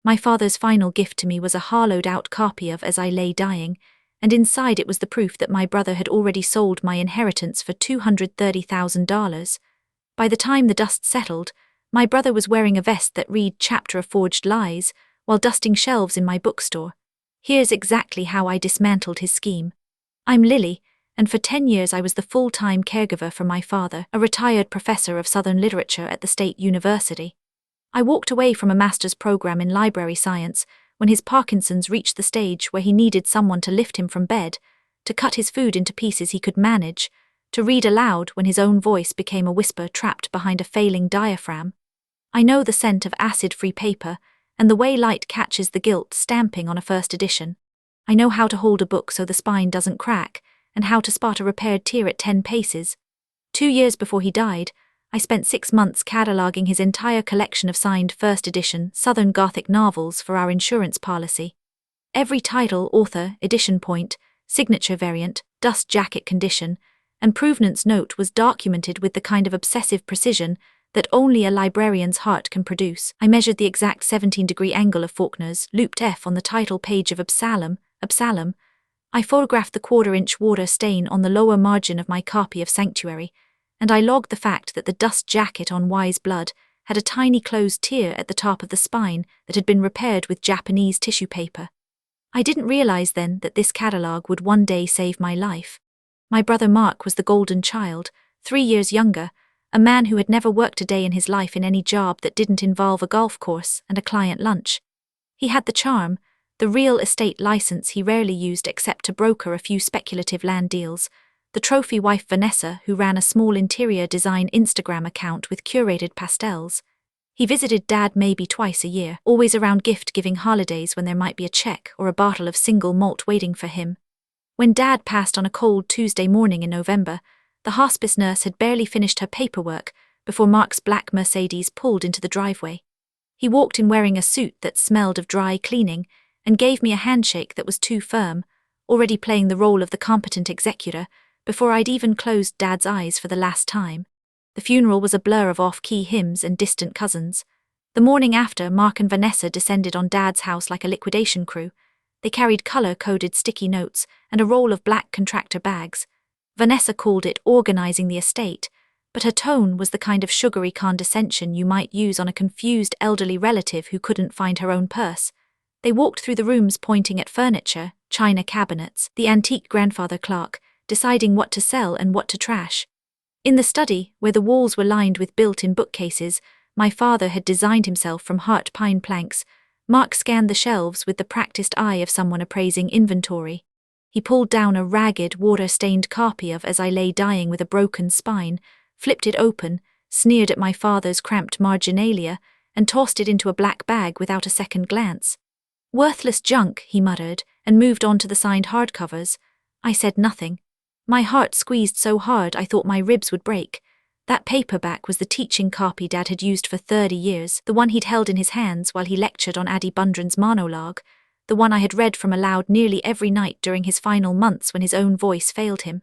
My father's final gift to me was a hollowed-out copy of As I Lay Dying, and inside it was the proof that my brother had already sold my inheritance for $230,000. By the time the dust settled, my brother was wearing a vest that read Chapter of Forged Lies, while dusting shelves in my bookstore. Here's exactly how I dismantled his scheme. I'm Lily, and for 10 years I was the full-time caregiver for my father, a retired professor of Southern literature at the State University. I walked away from a master's program in library science when his Parkinson's reached the stage where he needed someone to lift him from bed, to cut his food into pieces he could manage, to read aloud when his own voice became a whisper trapped behind a failing diaphragm. I know the scent of acid-free paper and the way light catches the gilt stamping on a first edition. I know how to hold a book so the spine doesn't crack, and how to spot a repaired tear at 10 paces. 2 years before he died, I spent 6 months cataloguing his entire collection of signed first edition Southern Gothic novels for our insurance policy. Every title, author, edition point, signature variant, dust jacket condition, and provenance note was documented with the kind of obsessive precision that only a librarian's heart can produce. I measured the exact 17-degree angle of Faulkner's looped F on the title page of Absalom. I photographed the quarter-inch water stain on the lower margin of my copy of Sanctuary, and I logged the fact that the dust jacket on Wise Blood had a tiny closed tear at the top of the spine that had been repaired with Japanese tissue paper. I didn't realize then that this catalogue would one day save my life. My brother Mark was the golden child, 3 years younger, a man who had never worked a day in his life in any job that didn't involve a golf course and a client lunch. He had the charm, the real estate license he rarely used except to broker a few speculative land deals, the trophy wife Vanessa who ran a small interior design Instagram account with curated pastels. He visited Dad maybe twice a year, always around gift-giving holidays when there might be a check or a bottle of single malt waiting for him. When Dad passed on a cold Tuesday morning in November, the hospice nurse had barely finished her paperwork before Mark's black Mercedes pulled into the driveway. He walked in wearing a suit that smelled of dry cleaning and gave me a handshake that was too firm, already playing the role of the competent executor, before I'd even closed Dad's eyes for the last time. The funeral was a blur of off-key hymns and distant cousins. The morning after, Mark and Vanessa descended on Dad's house like a liquidation crew. They carried color-coded sticky notes and a roll of black contractor bags. Vanessa called it organizing the estate, but her tone was the kind of sugary condescension you might use on a confused elderly relative who couldn't find her own purse. They walked through the rooms pointing at furniture, china cabinets, the antique grandfather clock, deciding what to sell and what to trash. In the study, where the walls were lined with built-in bookcases my father had designed himself from heart pine planks, Mark scanned the shelves with the practiced eye of someone appraising inventory. He pulled down a ragged, water-stained copy of As I Lay Dying with a Broken Spine, flipped it open, sneered at my father's cramped marginalia, and tossed it into a black bag without a second glance. "Worthless junk," he muttered, and moved on to the signed hardcovers. I said nothing. My heart squeezed so hard I thought my ribs would break. That paperback was the teaching copy Dad had used for 30 years, the one he'd held in his hands while he lectured on Addie Bundren's monologue, the one I had read from aloud nearly every night during his final months when his own voice failed him.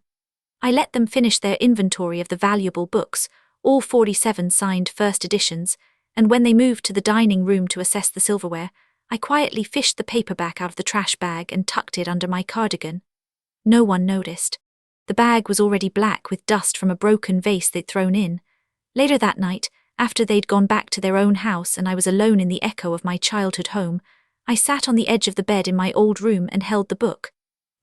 I let them finish their inventory of the valuable books, all 47 signed first editions, and when they moved to the dining room to assess the silverware, I quietly fished the paperback out of the trash bag and tucked it under my cardigan. No one noticed. The bag was already black with dust from a broken vase they'd thrown in. Later that night, after they'd gone back to their own house and I was alone in the echo of my childhood home, I sat on the edge of the bed in my old room and held the book.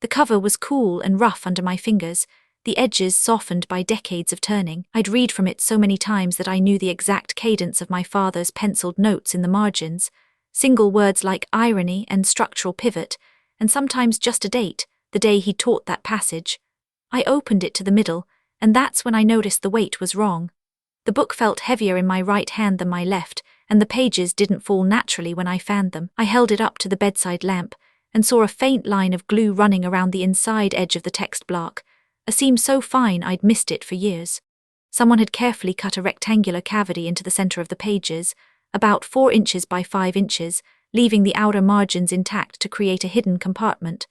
The cover was cool and rough under my fingers, the edges softened by decades of turning. I'd read from it so many times that I knew the exact cadence of my father's penciled notes in the margins, single words like irony and structural pivot, and sometimes just a date, the day he taught that passage. I opened it to the middle, and that's when I noticed the weight was wrong. The book felt heavier in my right hand than my left, and the pages didn't fall naturally when I fanned them. I held it up to the bedside lamp, and saw a faint line of glue running around the inside edge of the text block, a seam so fine I'd missed it for years. Someone had carefully cut a rectangular cavity into the center of the pages, about 4 inches by 5 inches, leaving the outer margins intact to create a hidden compartment.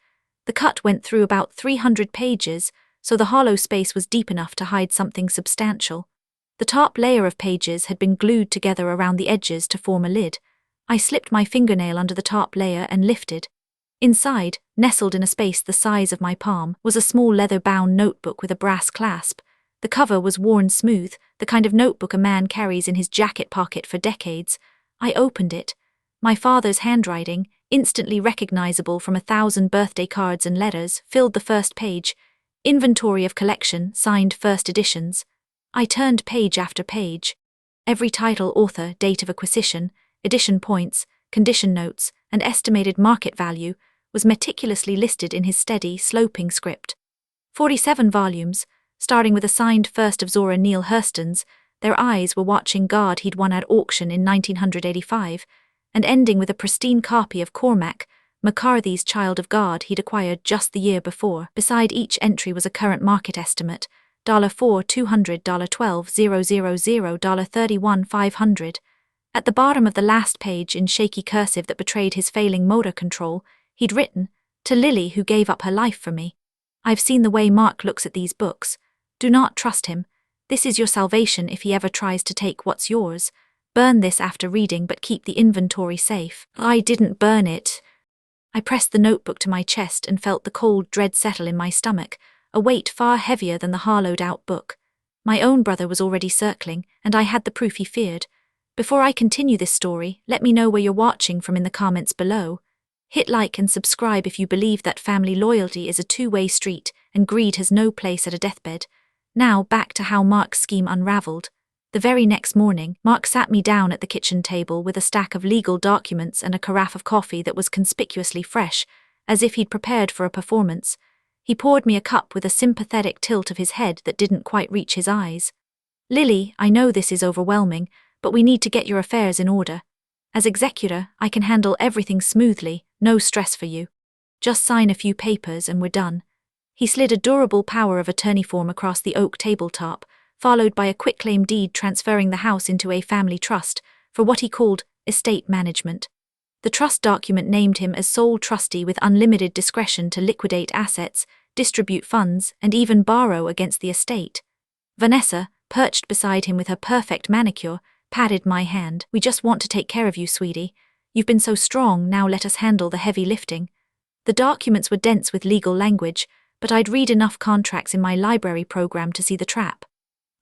The cut went through about 300 pages, so the hollow space was deep enough to hide something substantial. The top layer of pages had been glued together around the edges to form a lid. I slipped my fingernail under the top layer and lifted. Inside, nestled in a space the size of my palm, was a small leather-bound notebook with a brass clasp. The cover was worn smooth, the kind of notebook a man carries in his jacket pocket for decades. I opened it. My father's handwriting, instantly recognizable from 1,000 birthday cards and letters, filled the first page. Inventory of collection, signed first editions. I turned page after page. Every title, author, date of acquisition, edition points, condition notes, and estimated market value was meticulously listed in his steady, sloping script. 47 volumes, starting with a signed first of Zora Neale Hurston's, their eyes were watching God he'd won at auction in 1985, and ending with a pristine copy of Cormac McCarthy's Child of God he'd acquired just the year before. Beside each entry was a current market estimate, $4 $200, $12 000, $31 500. At the bottom of the last page, in shaky cursive that betrayed his failing motor control, he'd written, "To Lily, who gave up her life for me. I've seen the way Mark looks at these books. Do not trust him. This is your salvation if he ever tries to take what's yours. Burn this after reading, but keep the inventory safe." I didn't burn it. I pressed the notebook to my chest and felt the cold dread settle in my stomach, a weight far heavier than the hollowed-out book. My own brother was already circling, and I had the proof he feared. Before I continue this story, let me know where you're watching from in the comments below. Hit like and subscribe if you believe that family loyalty is a two-way street and greed has no place at a deathbed. Now back to how Mark's scheme unraveled. The very next morning, Mark sat me down at the kitchen table with a stack of legal documents and a carafe of coffee that was conspicuously fresh, as if he'd prepared for a performance. He poured me a cup with a sympathetic tilt of his head that didn't quite reach his eyes. "Lily, I know this is overwhelming, but we need to get your affairs in order. As executor, I can handle everything smoothly, no stress for you. Just sign a few papers and we're done." He slid a durable power of attorney form across the oak tabletop, followed by a quitclaim deed transferring the house into a family trust for what he called estate management. The trust document named him as sole trustee with unlimited discretion to liquidate assets, distribute funds, and even borrow against the estate. Vanessa, perched beside him with her perfect manicure, patted my hand. "We just want to take care of you, sweetie. You've been so strong, now let us handle the heavy lifting." The documents were dense with legal language, but I'd read enough contracts in my library program to see the trap.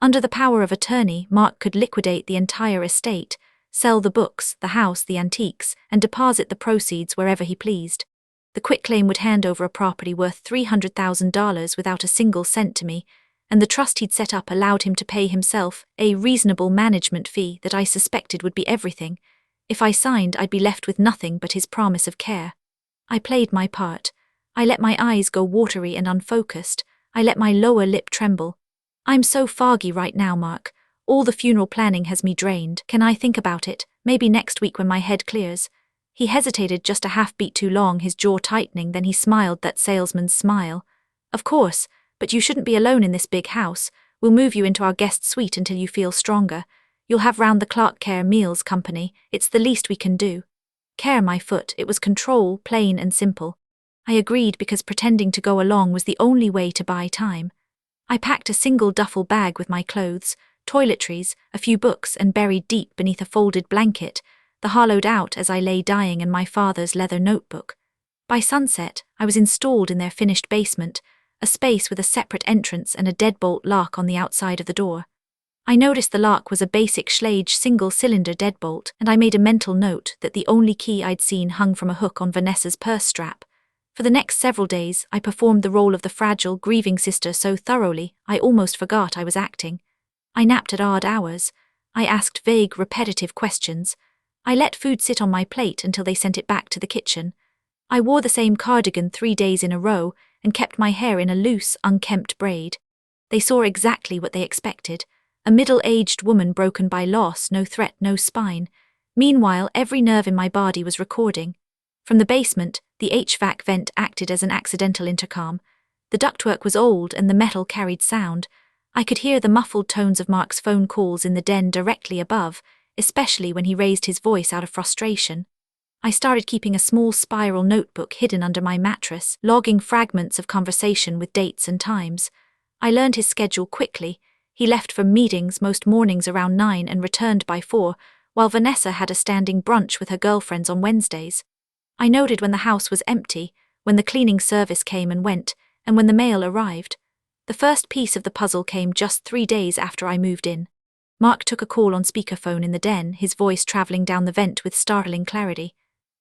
Under the power of attorney, Mark could liquidate the entire estate, sell the books, the house, the antiques, and deposit the proceeds wherever he pleased. The quitclaim would hand over a property worth $300,000 without a single cent to me, and the trust he'd set up allowed him to pay himself a reasonable management fee that I suspected would be everything. If I signed, I'd be left with nothing but his promise of care. I played my part. I let my eyes go watery and unfocused. I let my lower lip tremble. "I'm so foggy right now, Mark. All the funeral planning has me drained. Can I think about it? Maybe next week when my head clears." He hesitated just a half beat too long, his jaw tightening, then he smiled that salesman's smile. "Of course, but you shouldn't be alone in this big house. We'll move you into our guest suite until you feel stronger. You'll have round-the-clock care, meals, company. It's the least we can do." Care, my foot. It was control, plain and simple. I agreed because pretending to go along was the only way to buy time. I packed a single duffel bag with my clothes, toiletries, a few books, and buried deep beneath a folded blanket, the hollowed out as I lay dying in my father's leather notebook. By sunset, I was installed in their finished basement, a space with a separate entrance and a deadbolt lock on the outside of the door. I noticed the lock was a basic Schlage single-cylinder deadbolt, and I made a mental note that the only key I'd seen hung from a hook on Vanessa's purse strap. For the next several days, I performed the role of the fragile, grieving sister so thoroughly, I almost forgot I was acting. I napped at odd hours. I asked vague, repetitive questions. I let food sit on my plate until they sent it back to the kitchen. I wore the same cardigan 3 days in a row and kept my hair in a loose, unkempt braid. They saw exactly what they expected. A middle-aged woman broken by loss, no threat, no spine. Meanwhile, every nerve in my body was recording. From the basement, the HVAC vent acted as an accidental intercom. The ductwork was old and the metal carried sound. I could hear the muffled tones of Mark's phone calls in the den directly above, especially when he raised his voice out of frustration. I started keeping a small spiral notebook hidden under my mattress, logging fragments of conversation with dates and times. I learned his schedule quickly. He left for meetings most mornings around 9 and returned by 4, while Vanessa had a standing brunch with her girlfriends on Wednesdays. I noted when the house was empty, when the cleaning service came and went, and when the mail arrived. The first piece of the puzzle came just 3 days after I moved in. Mark took a call on speakerphone in the den, his voice traveling down the vent with startling clarity.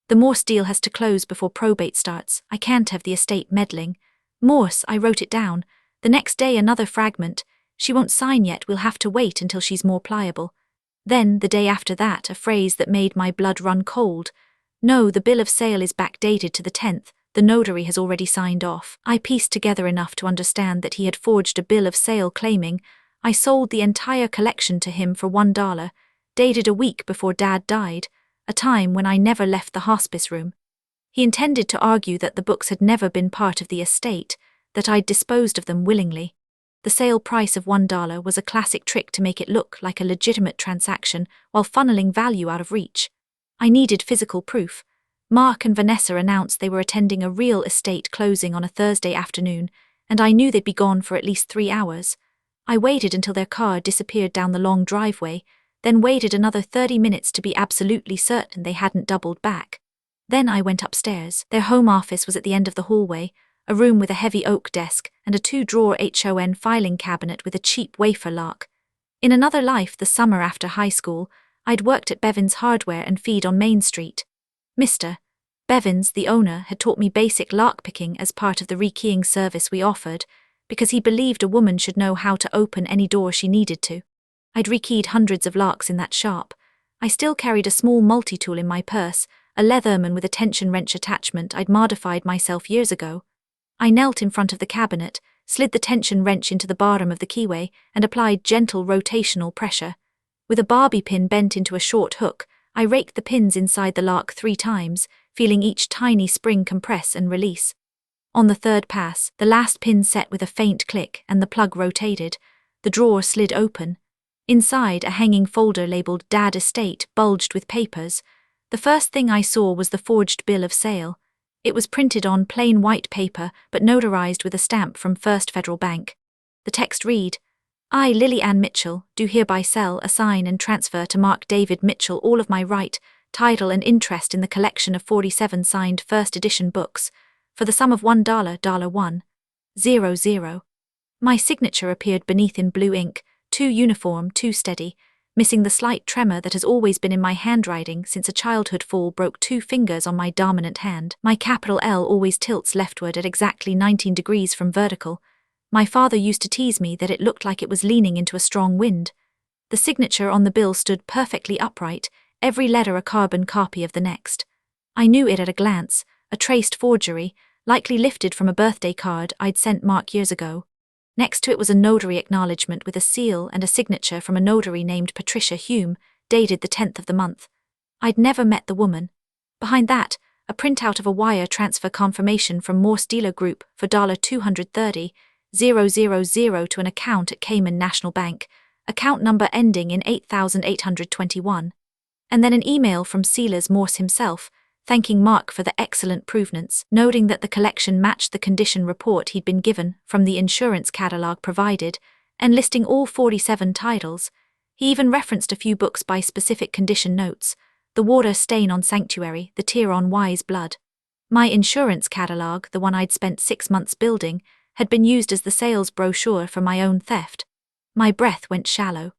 "The Morse deal has to close before probate starts. I can't have the estate meddling." Morse, I wrote it down. The next day another fragment. "She won't sign yet, we'll have to wait until she's more pliable." Then, the day after that, a phrase that made my blood run cold. "No, the bill of sale is backdated to the 10th. The notary has already signed off." I pieced together enough to understand that he had forged a bill of sale claiming, "I sold the entire collection to him for $1, dated a week before Dad died, a time when I never left the hospice room." He intended to argue that the books had never been part of the estate, that I'd disposed of them willingly. The sale price of $1 was a classic trick to make it look like a legitimate transaction while funneling value out of reach. I needed physical proof. Mark and Vanessa announced they were attending a real estate closing on a Thursday afternoon, and I knew they'd be gone for at least 3 hours. I waited until their car disappeared down the long driveway, then waited another 30 minutes to be absolutely certain they hadn't doubled back. Then I went upstairs. Their home office was at the end of the hallway, a room with a heavy oak desk and a 2-drawer HON filing cabinet with a cheap wafer lock. In another life, the summer after high school, I'd worked at Bevan's Hardware and Feed on Main Street. Mr. Bevins, the owner, had taught me basic lockpicking as part of the rekeying service we offered, because he believed a woman should know how to open any door she needed to. I'd rekeyed hundreds of locks in that shop. I still carried a small multi-tool in my purse, a Leatherman with a tension wrench attachment I'd modified myself years ago. I knelt in front of the cabinet, slid the tension wrench into the bottom of the keyway, and applied gentle rotational pressure. With a bobby pin bent into a short hook, I raked the pins inside the lock 3 times, feeling each tiny spring compress and release. On the third pass, the last pin set with a faint click and the plug rotated. The drawer slid open. Inside, a hanging folder labeled Dad Estate bulged with papers. The first thing I saw was the forged bill of sale. It was printed on plain white paper but notarized with a stamp from First Federal Bank. The text read, "I, Lily Ann Mitchell, do hereby sell, assign and transfer to Mark David Mitchell all of my right, title and interest in the collection of 47 signed first edition books, for the sum of $1.00. My signature appeared beneath in blue ink, too uniform, too steady, missing the slight tremor that has always been in my handwriting since a childhood fall broke 2 fingers on my dominant hand. My capital L always tilts leftward at exactly 19 degrees from vertical. My father used to tease me that it looked like it was leaning into a strong wind. The signature on the bill stood perfectly upright, every letter a carbon copy of the next. I knew it at a glance, a traced forgery, likely lifted from a birthday card I'd sent Mark years ago. Next to it was a notary acknowledgement with a seal and a signature from a notary named Patricia Hume, dated the 10th of the month. I'd never met the woman. Behind that, a printout of a wire transfer confirmation from Morse Dealer Group for $230,000 to an account at Cayman National Bank, account number ending in 8821. And then an email from Silas Morse himself, thanking Mark for the excellent provenance, noting that the collection matched the condition report he'd been given from the insurance catalogue provided, and listing all 47 titles. He even referenced a few books by specific condition notes: The Water Stain on Sanctuary, The Tear on Wise Blood. My insurance catalogue, the one I'd spent 6 months building, had been used as the sales brochure for my own theft. My breath went shallow.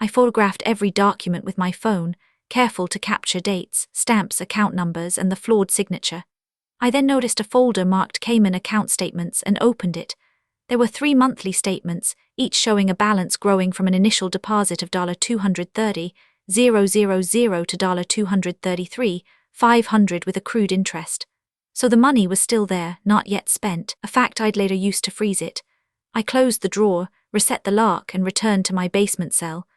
I photographed every document with my phone, careful to capture dates, stamps, account numbers, and the flawed signature. I then noticed a folder marked Cayman account statements and opened it. There were 3 monthly statements, each showing a balance growing from an initial deposit of $230,000 to $233,500 with accrued interest. So the money was still there, not yet spent, a fact I'd later used to freeze it. I closed the drawer, reset the lock, and returned to my basement cell.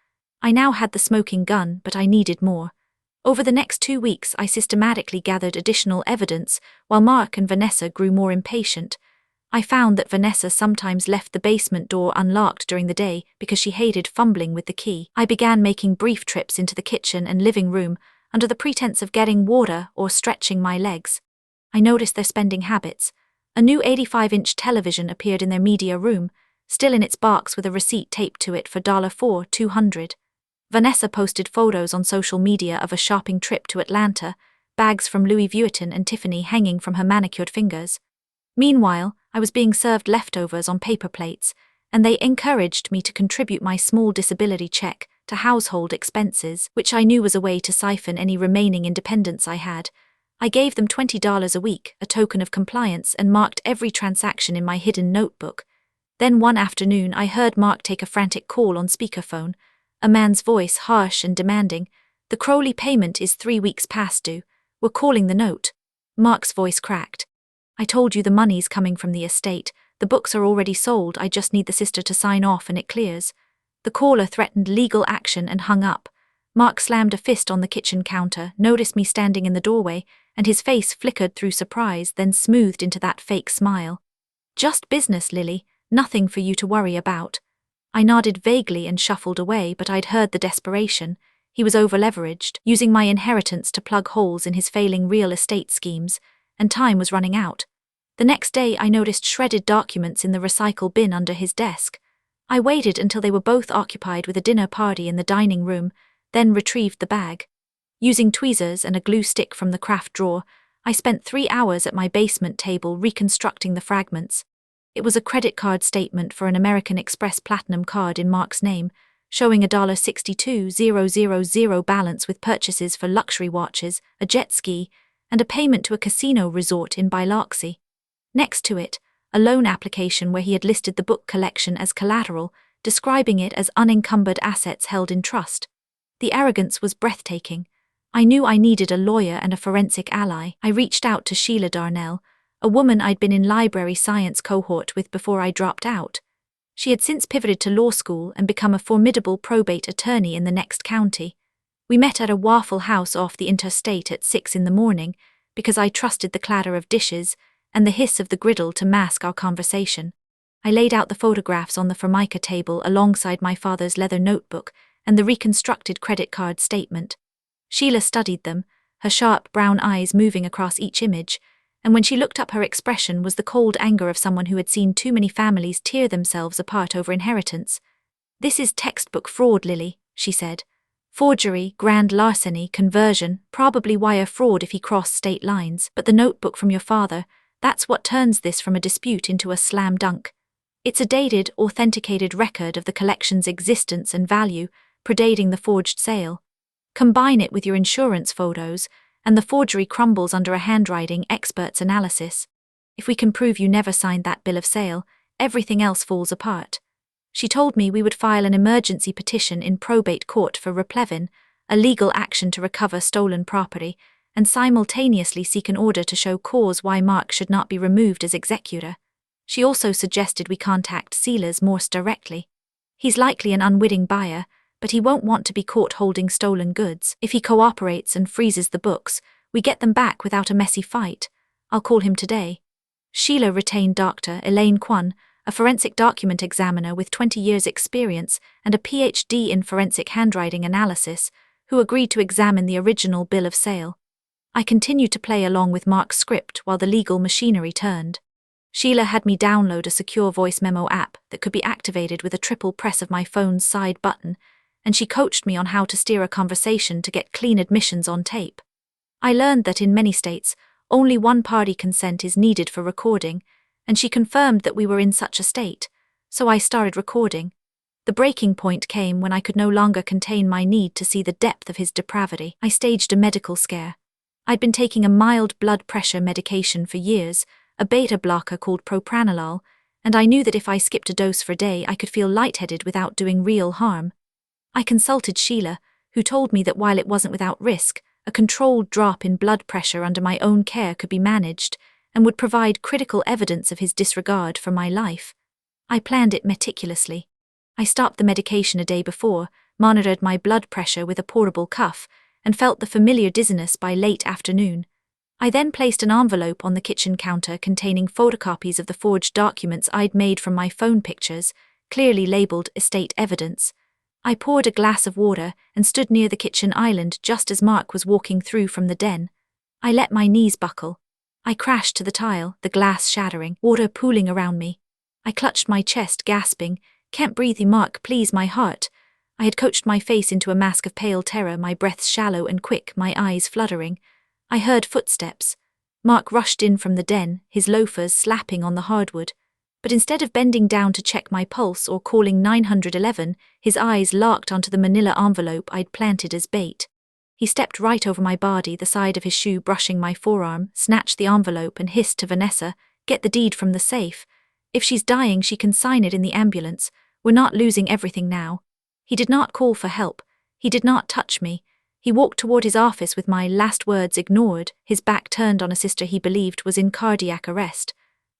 I now had the smoking gun, but I needed more. Over the next 2 weeks, I systematically gathered additional evidence, while Mark and Vanessa grew more impatient. I found that Vanessa sometimes left the basement door unlocked during the day because she hated fumbling with the key. I began making brief trips into the kitchen and living room under the pretense of getting water or stretching my legs. I noticed their spending habits. A new 85-inch television appeared in their media room, still in its box with a receipt taped to it for $4,200. Vanessa posted photos on social media of a shopping trip to Atlanta, bags from Louis Vuitton and Tiffany hanging from her manicured fingers. Meanwhile, I was being served leftovers on paper plates, and they encouraged me to contribute my small disability check to household expenses, which I knew was a way to siphon any remaining independence I had. I gave them $20 a week, a token of compliance, and marked every transaction in my hidden notebook. Then one afternoon I heard Mark take a frantic call on speakerphone, a man's voice harsh and demanding. "The Crowley payment is 3 weeks past due. We're calling the note." Mark's voice cracked. "I told you the money's coming from the estate. The books are already sold. I just need the sister to sign off and it clears." The caller threatened legal action and hung up. Mark slammed a fist on the kitchen counter, noticed me standing in the doorway, and his face flickered through surprise, then smoothed into that fake smile. "Just business, Lily. Nothing for you to worry about." I nodded vaguely and shuffled away, but I'd heard the desperation. He was over-leveraged, using my inheritance to plug holes in his failing real estate schemes, and time was running out. The next day I noticed shredded documents in the recycle bin under his desk. I waited until they were both occupied with a dinner party in the dining room, then retrieved the bag. Using tweezers and a glue stick from the craft drawer, I spent 3 hours at my basement table reconstructing the fragments. It was a credit card statement for an American Express Platinum card in Mark's name, showing a $62,000 balance with purchases for luxury watches, a jet ski, and a payment to a casino resort in Biloxi. Next to it, a loan application where he had listed the book collection as collateral, describing it as unencumbered assets held in trust. The arrogance was breathtaking. I knew I needed a lawyer and a forensic ally. I reached out to Sheila Darnell, a woman I'd been in library science cohort with before I dropped out. She had since pivoted to law school and become a formidable probate attorney in the next county. We met at a Waffle House off the interstate at 6 in the morning, because I trusted the clatter of dishes and the hiss of the griddle to mask our conversation. I laid out the photographs on the Formica table alongside my father's leather notebook and the reconstructed credit card statement. Sheila studied them, her sharp brown eyes moving across each image, and when she looked up, her expression was the cold anger of someone who had seen too many families tear themselves apart over inheritance. "This is textbook fraud, Lily," she said. "Forgery, grand larceny, conversion, probably wire fraud if he crossed state lines, but the notebook from your father, that's what turns this from a dispute into a slam dunk. It's a dated, authenticated record of the collection's existence and value, predating the forged sale. Combine it with your insurance photos, and the forgery crumbles under a handwriting expert's analysis. If we can prove you never signed that bill of sale, everything else falls apart." She told me we would file an emergency petition in probate court for replevin, a legal action to recover stolen property, and simultaneously seek an order to show cause why Mark should not be removed as executor. She also suggested we contact Silas Morse directly. He's likely an unwitting buyer, but he won't want to be caught holding stolen goods. If he cooperates and freezes the books, we get them back without a messy fight. I'll call him today. Sheila retained Dr. Elaine Kwon, a forensic document examiner with 20 years' experience and a PhD in forensic handwriting analysis, who agreed to examine the original bill of sale. I continued to play along with Mark's script while the legal machinery turned. Sheila had me download a secure voice memo app that could be activated with a triple press of my phone's side button, and she coached me on how to steer a conversation to get clean admissions on tape. I learned that in many states, only one-party consent is needed for recording, and she confirmed that we were in such a state, so I started recording. The breaking point came when I could no longer contain my need to see the depth of his depravity. I staged a medical scare. I'd been taking a mild blood pressure medication for years, a beta blocker called propranolol, and I knew that if I skipped a dose for a day I could feel lightheaded without doing real harm. I consulted Sheila, who told me that while it wasn't without risk, a controlled drop in blood pressure under my own care could be managed and would provide critical evidence of his disregard for my life. I planned it meticulously. I stopped the medication a day before, monitored my blood pressure with a portable cuff, and felt the familiar dizziness by late afternoon. I then placed an envelope on the kitchen counter containing photocopies of the forged documents I'd made from my phone pictures, clearly labeled estate evidence. I poured a glass of water and stood near the kitchen island just as Mark was walking through from the den. I let my knees buckle. I crashed to the tile, the glass shattering, water pooling around me. I clutched my chest, gasping, "Can't breathe, Mark, please, my heart." I had coached my face into a mask of pale terror, my breaths shallow and quick, my eyes fluttering. I heard footsteps. Mark rushed in from the den, his loafers slapping on the hardwood. But instead of bending down to check my pulse or calling 911, his eyes larked onto the manila envelope I'd planted as bait. He stepped right over my body, the side of his shoe brushing my forearm, snatched the envelope and hissed to Vanessa, "Get the deed from the safe. If she's dying, she can sign it in the ambulance. We're not losing everything now." He did not call for help. He did not touch me. He walked toward his office with my last words ignored, his back turned on a sister he believed was in cardiac arrest.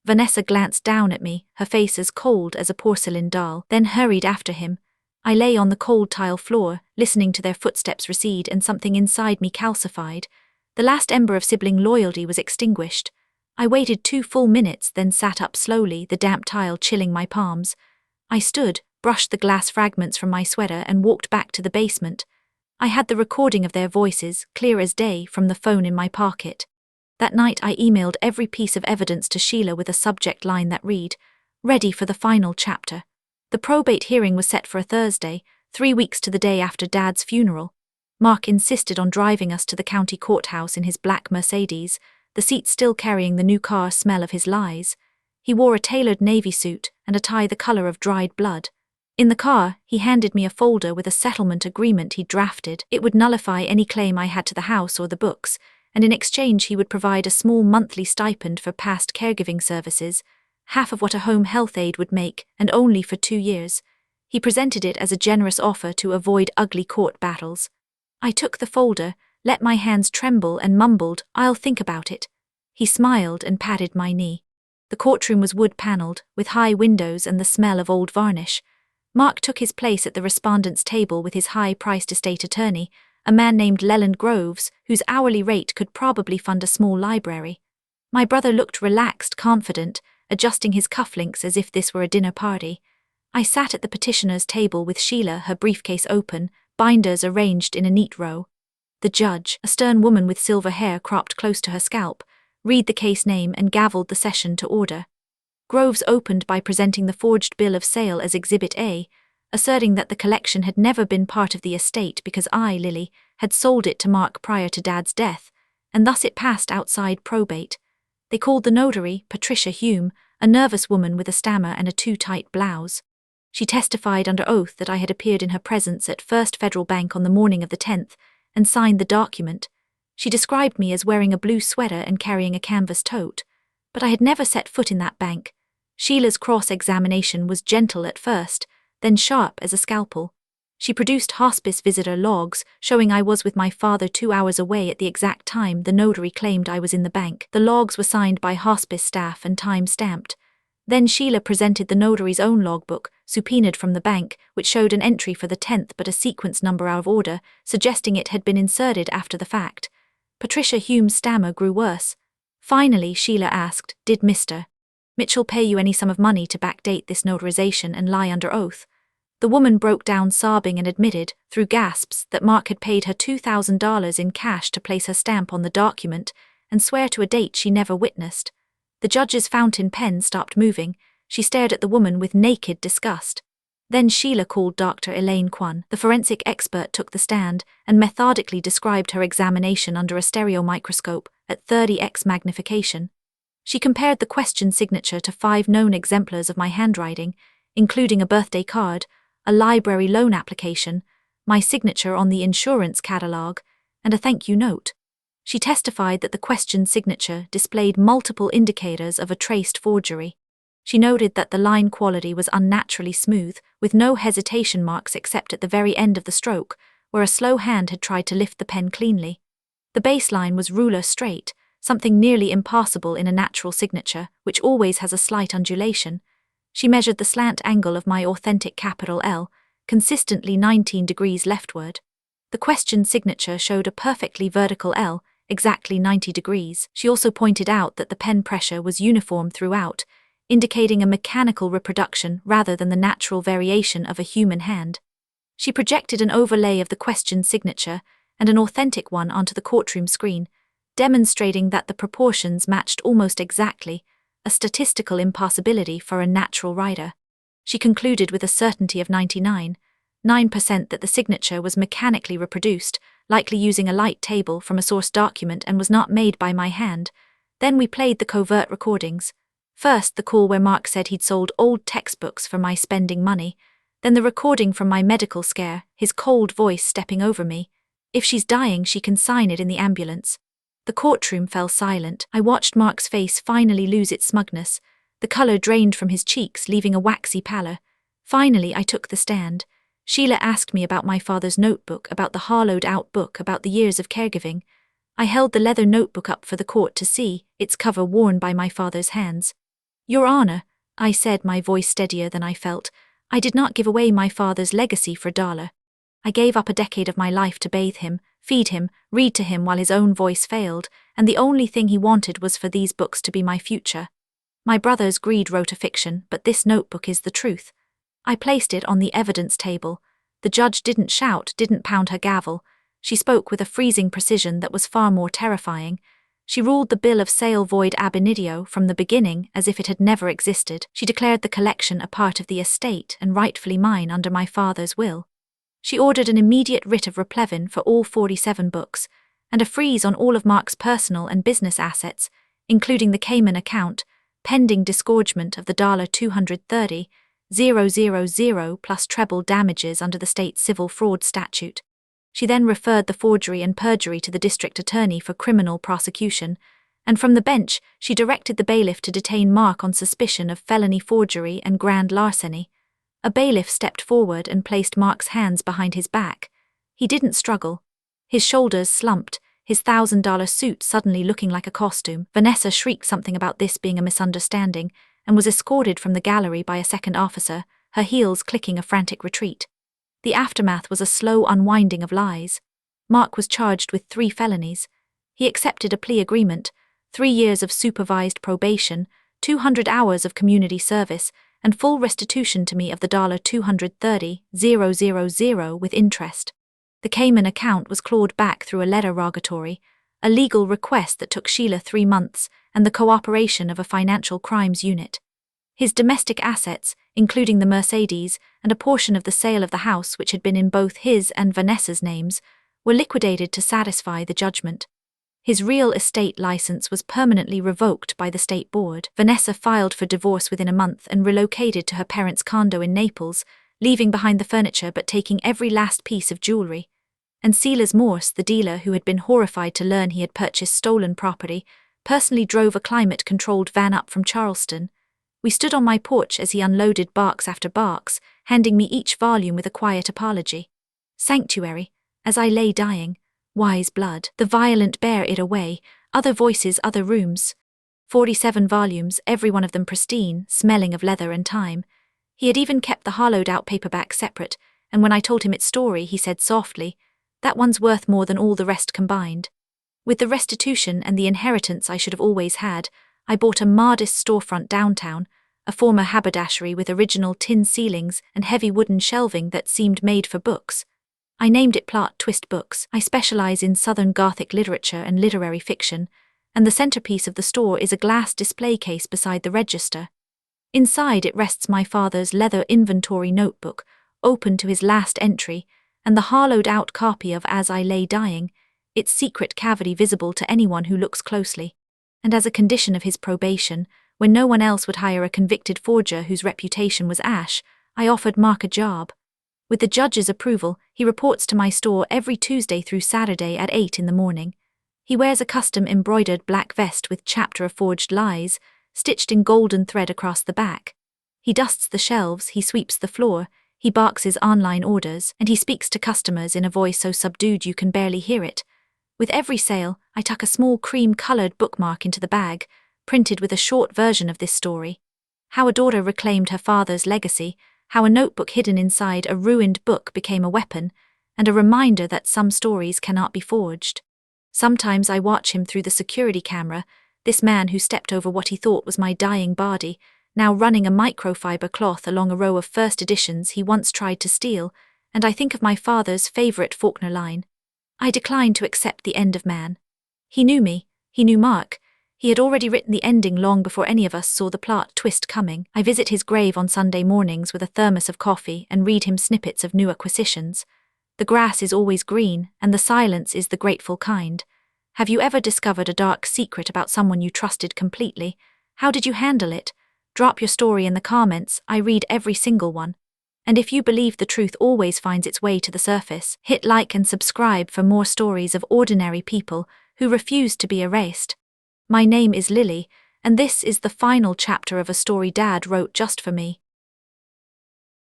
Vanessa glanced down at me, her face as cold as a porcelain doll, then hurried after him. I lay on the cold tile floor, listening to their footsteps recede, and something inside me calcified. The last ember of sibling loyalty was extinguished. I waited 2 full minutes, then sat up slowly, the damp tile chilling my palms. I stood, brushed the glass fragments from my sweater, and walked back to the basement. I had the recording of their voices, clear as day, from the phone in my pocket. That night I emailed every piece of evidence to Sheila with a subject line that read, "Ready for the final chapter." The probate hearing was set for a Thursday, 3 weeks to the day after Dad's funeral. Mark insisted on driving us to the county courthouse in his black Mercedes, the seat still carrying the new car smell of his lies. He wore a tailored navy suit and a tie the color of dried blood. In the car, he handed me a folder with a settlement agreement he'd drafted. It would nullify any claim I had to the house or the books, and in exchange he would provide a small monthly stipend for past caregiving services, half of what a home health aide would make, and only for 2 years. He presented it as a generous offer to avoid ugly court battles. I took the folder, let my hands tremble, and mumbled, "I'll think about it." He smiled and patted my knee. The courtroom was wood-paneled, with high windows and the smell of old varnish. Mark took his place at the respondent's table with his high-priced estate attorney, a man named Leland Groves, whose hourly rate could probably fund a small library. My brother looked relaxed, confident, adjusting his cufflinks as if this were a dinner party. I sat at the petitioner's table with Sheila, her briefcase open, binders arranged in a neat row. The judge, a stern woman with silver hair cropped close to her scalp, read the case name and gavelled the session to order. Groves opened by presenting the forged bill of sale as Exhibit A, asserting that the collection had never been part of the estate because I, Lily, had sold it to Mark prior to Dad's death, and thus it passed outside probate. They called the notary Patricia Hume, a nervous woman with a stammer and a too-tight blouse. She testified under oath that I had appeared in her presence at First Federal Bank on the morning of the 10th and signed the document. She described me as wearing a blue sweater and carrying a canvas tote, but I had never set foot in that bank. Sheila's cross-examination was gentle at first, then sharp as a scalpel. She produced hospice visitor logs, showing I was with my father 2 hours away at the exact time the notary claimed I was in the bank. The logs were signed by hospice staff and time-stamped. Then Sheila presented the notary's own logbook, subpoenaed from the bank, which showed an entry for the 10th but a sequence number out of order, suggesting it had been inserted after the fact. Patricia Hume's stammer grew worse. Finally, Sheila asked, "Did Mr. Mitchell pay you any sum of money to backdate this notarization and lie under oath?" The woman broke down sobbing and admitted, through gasps, that Mark had paid her $2,000 in cash to place her stamp on the document and swear to a date she never witnessed. The judge's fountain pen stopped moving. She stared at the woman with naked disgust. Then Sheila called Dr. Elaine Kwan. The forensic expert took the stand and methodically described her examination under a stereo microscope at 30x magnification. She compared the question signature to 5 known exemplars of my handwriting, including a birthday card, a library loan application, my signature on the insurance catalogue, and a thank you note. She testified that the question signature displayed multiple indicators of a traced forgery. She noted that the line quality was unnaturally smooth, with no hesitation marks except at the very end of the stroke, where a slow hand had tried to lift the pen cleanly. The baseline was ruler straight, something nearly impossible in a natural signature, which always has a slight undulation. She measured the slant angle of my authentic capital L, consistently 19 degrees leftward. The question signature showed a perfectly vertical L, exactly 90 degrees. She also pointed out that the pen pressure was uniform throughout, indicating a mechanical reproduction rather than the natural variation of a human hand. She projected an overlay of the question signature and an authentic one onto the courtroom screen, demonstrating that the proportions matched almost exactly, a statistical impossibility for a natural writer. She concluded with a certainty of 99. 9% that the signature was mechanically reproduced, likely using a light table from a source document and was not made by my hand. Then we played the covert recordings. First, the call where Mark said he'd sold old textbooks for my spending money, then the recording from my medical scare, his cold voice stepping over me. If she's dying, she can sign it in the ambulance. The courtroom fell silent. I watched Mark's face finally lose its smugness. The color drained from his cheeks, leaving a waxy pallor. Finally, I took the stand. Sheila asked me about my father's notebook, about the hollowed-out book, about the years of caregiving. I held the leather notebook up for the court to see, its cover worn by my father's hands. "Your Honor," I said, my voice steadier than I felt, "I did not give away my father's legacy for $1. I gave up a decade of my life to bathe him, feed him, read to him while his own voice failed, and the only thing he wanted was for these books to be my future. My brother's greed wrote a fiction, but this notebook is the truth." I placed it on the evidence table. The judge didn't shout, didn't pound her gavel. She spoke with a freezing precision that was far more terrifying. She ruled the bill of sale void ab initio from the beginning as if it had never existed. She declared the collection a part of the estate and rightfully mine under my father's will. She ordered an immediate writ of replevin for all 47 books, and a freeze on all of Mark's personal and business assets, including the Cayman account, pending disgorgement of the $230,000 plus treble damages under the state civil fraud statute. She then referred the forgery and perjury to the district attorney for criminal prosecution, and from the bench she directed the bailiff to detain Mark on suspicion of felony forgery and grand larceny. A bailiff stepped forward and placed Mark's hands behind his back. He didn't struggle. His shoulders slumped, his $1,000 suit suddenly looking like a costume. Vanessa shrieked something about this being a misunderstanding, and was escorted from the gallery by a second officer, her heels clicking a frantic retreat. The aftermath was a slow unwinding of lies. Mark was charged with 3 felonies. He accepted a plea agreement, 3 years of supervised probation, 200 hours of community service, and full restitution to me of the $230,000 with interest. The Cayman account was clawed back through a letter rogatory, a legal request that took Sheila 3 months, and the cooperation of a financial crimes unit. His domestic assets, including the Mercedes and a portion of the sale of the house which had been in both his and Vanessa's names, were liquidated to satisfy the judgment. His real estate license was permanently revoked by the state board. Vanessa filed for divorce within a month and relocated to her parents' condo in Naples, leaving behind the furniture but taking every last piece of jewelry. And Silas Morse, the dealer who had been horrified to learn he had purchased stolen property, personally drove a climate-controlled van up from Charleston. We stood on my porch as he unloaded barks after barks, handing me each volume with a quiet apology. Sanctuary, as I lay dying. Wise blood, the violent bear it away, other voices, other rooms. 47 volumes, every one of them pristine, smelling of leather and time. He had even kept the hollowed-out paperback separate, and when I told him its story, he said softly, "That one's worth more than all the rest combined." With the restitution and the inheritance I should have always had, I bought a modest storefront downtown, a former haberdashery with original tin ceilings and heavy wooden shelving that seemed made for books. I named it Plot Twist Books. I specialize in Southern Gothic literature and literary fiction, and the centerpiece of the store is a glass display case beside the register. Inside it rests my father's leather inventory notebook, open to his last entry, and the hollowed-out copy of As I Lay Dying, its secret cavity visible to anyone who looks closely. And as a condition of his probation, when no one else would hire a convicted forger whose reputation was ash, I offered Mark a job. With the judge's approval, he reports to my store every Tuesday through Saturday at 8 in the morning. He wears a custom embroidered black vest with chapter of forged lies, stitched in golden thread across the back. He dusts the shelves, he sweeps the floor, he barks his online orders, and he speaks to customers in a voice so subdued you can barely hear it. With every sale, I tuck a small cream-colored bookmark into the bag, printed with a short version of this story. How a daughter reclaimed her father's legacy, how a notebook hidden inside a ruined book became a weapon, and a reminder that some stories cannot be forged. Sometimes I watch him through the security camera, this man who stepped over what he thought was my dying body, now running a microfiber cloth along a row of first editions he once tried to steal, and I think of my father's favorite Faulkner line. I declined to accept the end of man. He knew me, he knew Mark, He had already written the ending long before any of us saw the plot twist coming. I visit his grave on Sunday mornings with a thermos of coffee and read him snippets of new acquisitions. The grass is always green, and the silence is the grateful kind. Have you ever discovered a dark secret about someone you trusted completely? How did you handle it? Drop your story in the comments. I read every single one. And if you believe the truth always finds its way to the surface, hit like and subscribe for more stories of ordinary people who refuse to be erased. My name is Lily, and this is the final chapter of a story Dad wrote just for me.